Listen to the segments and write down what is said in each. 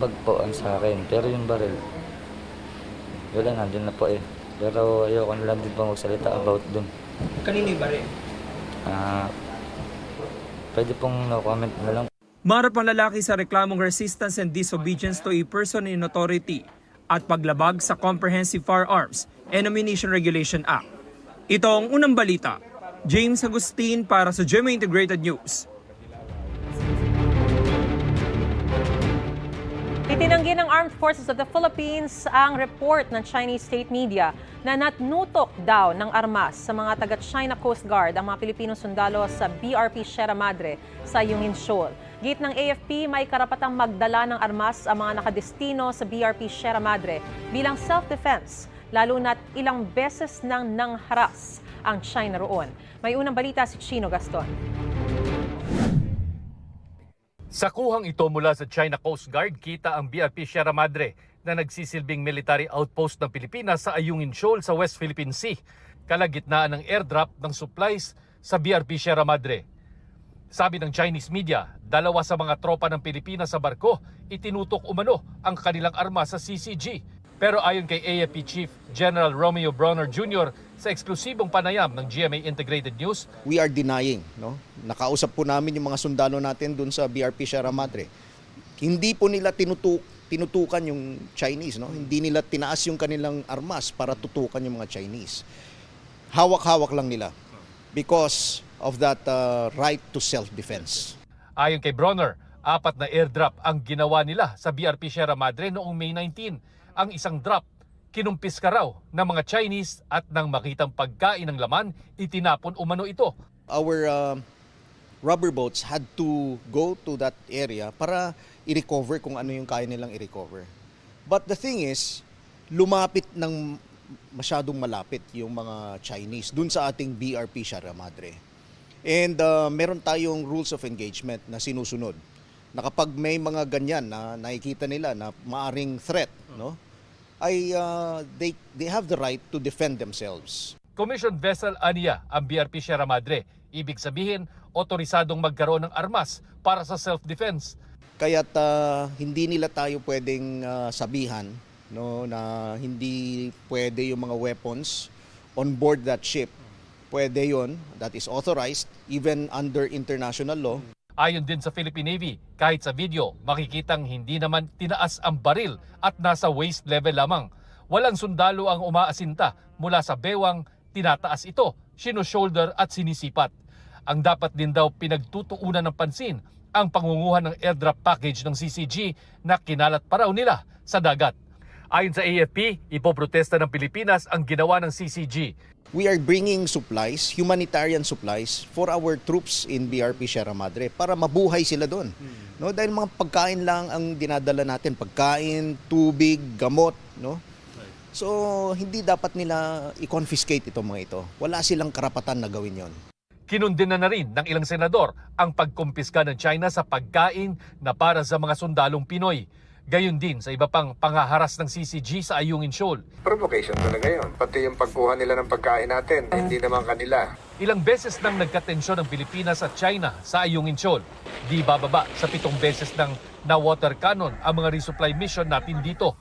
Bag po ang sa akin, pero yung baril, wala, nandun na po eh. Pero ayoko na lang din po magsalita about dun. Kanino yung baril? Pwede pong no comment na lang. Marap ang lalaki sa reklamong resistance and disobedience to a person in authority at paglabag sa Comprehensive Firearms and Ammunition Regulation Act. Ito ang unang balita. James Agustin para sa GMA Integrated News. Itinanggi ng Armed Forces of the Philippines ang report ng Chinese state media na natnutok daw ng armas sa mga taga-China Coast Guard ang mga Pilipinong sundalo sa BRP Sierra Madre sa Yungin Shoal. Git ng AFP, may karapatang magdala ng armas ang mga nakadestino sa BRP Sierra Madre bilang self-defense, lalo na't ilang beses nang nangharas ang China roon. May unang balita si Chino Gaston. Sa kuhang ito mula sa China Coast Guard, kita ang BRP Sierra Madre na nagsisilbing military outpost ng Pilipinas sa Ayungin Shoal sa West Philippine Sea, kalagitnaan ng airdrop ng supplies sa BRP Sierra Madre. Sabi ng Chinese media, 2 sa mga tropa ng Pilipinas sa barko, itinutok umano ang kanilang armas sa CCG. Pero ayon kay AFP Chief General Romeo Bronner Jr. sa eksklusibong panayam ng GMA Integrated News, we are denying, no? Nakausap po namin yung mga sundalo natin doon sa BRP Sierra Madre. Hindi po nila tinutukan yung Chinese, no? Hindi nila tinaas yung kanilang armas para tutukan yung mga Chinese. Hawak-hawak lang nila because of that right to self-defense. ayon kay Bronner, 4 na airdrop ang ginawa nila sa BRP Sierra Madre noong May 19. Ang isang drop, kinumpis ka raw ng mga Chinese at nang makitang pagkain ng laman, itinapon umano ito. Our rubber boats had to go to that area para i-recover kung ano yung kaya nilang i-recover. But the thing is, lumapit ng masyadong malapit yung mga Chinese dun sa ating BRP Sierra Madre. And meron tayong rules of engagement na sinusunod. Na kapag may mga ganyan na nakikita nila na maaring threat, no, ay they have the right to defend themselves. Commissioned vessel aniya ang BRP Sierra Madre. Ibig sabihin, otorisadong magkaroon ng armas para sa self-defense. Kaya't hindi nila tayo pwedeng sabihan, no, na hindi pwede yung mga weapons on board that ship. Pwede yon, that is authorized even under international law. Ayon din sa Philippine Navy, kahit sa video, makikitang hindi naman tinaas ang baril at nasa waist level lamang. Walang sundalo ang umaasinta mula sa bewang, tinataas ito, sino-shoulder at sinisipat. Ang dapat din daw pinagtutuunan ng pansin ang pangunguhan ng airdrop package ng CCG na kinalat pa raw nila sa dagat. Ayon sa AFP, ipoprotesta ng Pilipinas ang ginawa ng CCG. We are bringing supplies, humanitarian supplies for our troops in BRP Sierra Madre para mabuhay sila doon. No, dahil mga pagkain lang ang dinadala natin, pagkain, tubig, gamot, no? So hindi dapat nila i-confiscate itong mga ito. Wala silang karapatan na gawin 'yon. Kinundin na rin ng ilang senador ang pagkumpiska ng China sa pagkain na para sa mga sundalong Pinoy. Gayon din sa iba pang panghaharas ng CCG sa Ayungin Shoal. Provocation talaga yun. Pati yung pagkuha nila ng pagkain natin, hindi naman kanila. Ilang beses nang nagkatensyon ang Pilipinas at China sa Ayungin Shoal. Di bababa sa 7 beses nang na-water cannon ang mga resupply mission natin dito.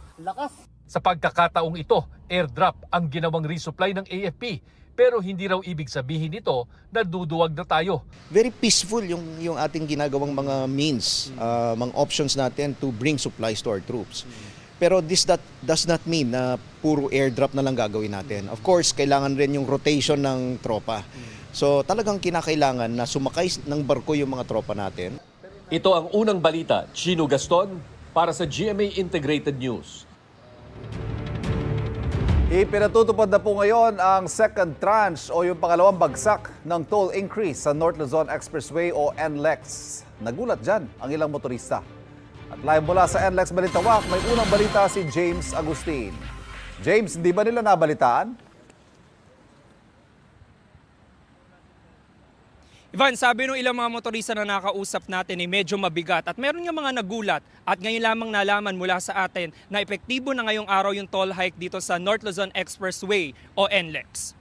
Sa pagkakataong ito, airdrop ang ginawang resupply ng AFP. Pero hindi raw ibig sabihin nito na duduwag na tayo. Very peaceful yung ating ginagawang mga means, mga options natin to bring supplies to our troops. Pero this does not mean na puro airdrop na lang gagawin natin. Of course, kailangan rin yung rotation ng tropa. So talagang kinakailangan na sumakay ng barko yung mga tropa natin. Ito ang unang balita, Chino Gaston, para sa GMA Integrated News. Ipinatutupad na po ngayon ang second tranche o yung pangalawang bagsak ng toll increase sa North Luzon Expressway o NLEX. Nagulat dyan ang ilang motorista. At live mula sa NLEX Balintawak, may unang balita si James Agustin. James, hindi ba nila nabalitaan? Ivan, sabi nung ilang mga motorista na nakausap natin ay medyo mabigat at meron nga mga nagulat at ngayon lamang nalaman mula sa atin na epektibo na ngayong araw yung toll hike dito sa North Luzon Expressway o NLEX.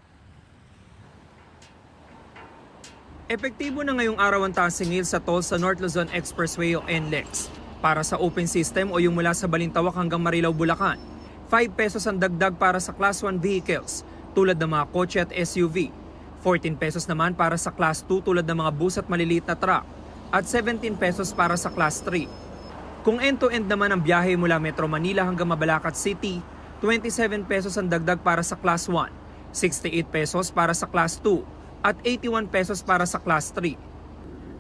Epektibo na ngayong araw ang taas singil sa toll sa North Luzon Expressway o NLEX. Para sa open system o yung mula sa Balintawak hanggang Marilao, Bulacan, 5 pesos ang dagdag para sa Class 1 vehicles tulad ng mga kotse at SUV. 14 pesos naman para sa Class 2 tulad ng mga bus at maliliit na truck at 17 pesos para sa Class 3. Kung end-to-end naman ang biyahe mula Metro Manila hanggang Mabalacat City, 27 pesos ang dagdag para sa Class 1, 68 pesos para sa Class 2 at 81 pesos para sa Class 3.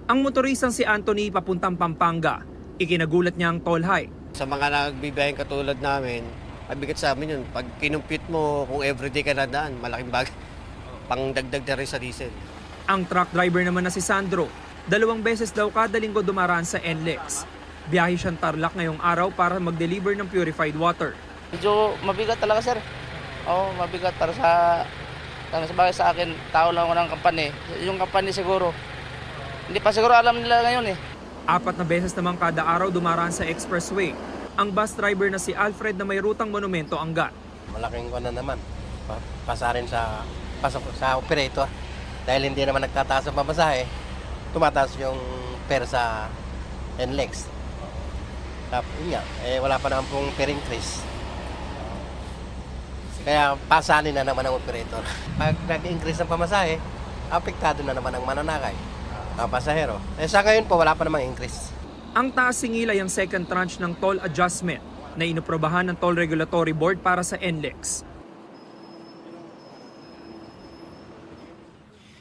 Ang motoristang si Anthony papuntang Pampanga, ikinagulat niya ang toll hike. Sa mga nagbibiyaheng katulad namin, mabigat sa amin yun. Pag kinumpit mo kung everyday ka nadaan, malaking bagay. Pangdagdag na rin sa diesel. Ang truck driver naman na si Sandro, 2 beses daw kada linggo dumaraan sa NLEX. Biyahe siyang Tarlac ngayong araw para mag-deliver ng purified water. Medyo mabigat talaga, sir. Oo, mabigat para sa bagay sa akin. Tao lang ako ng kampanya. Yung kampanya siguro, hindi pa siguro alam nila ngayon eh. 4 na beses naman kada araw dumaraan sa expressway ang bus driver na si Alfred na may rutang Monumento Angat. Malaking na naman. Pasarin sa operator. Dahil hindi naman nagtataas ang pamasahe, tumataas yung per sa NLEX. Tapos yun nga, wala pa naman pong per increase. Kaya pasanin na naman ang operator. Pag nag-increase ang pamasahe, apektado na naman ang mananakay. Pasahero. Sa ngayon po, wala pa namang increase. Ang taas singil ay ang second tranche ng toll adjustment na inoprobahan ng Toll Regulatory Board para sa NLEX.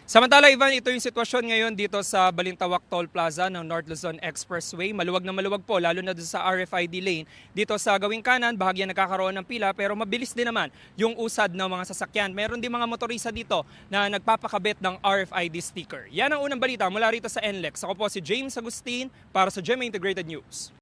Samantala, Ivan, ito yung sitwasyon ngayon dito sa Balintawak Toll Plaza ng North Luzon Expressway. Maluwag na maluwag po, lalo na doon sa RFID lane. Dito sa gawing kanan, bahagyan nagkakaroon ng pila pero mabilis din naman yung usad ng mga sasakyan. Meron din mga motorista dito na nagpapakabit ng RFID sticker. Yan ang unang balita mula rito sa NLEX. Ako po si James Agustin para sa GMA Integrated News.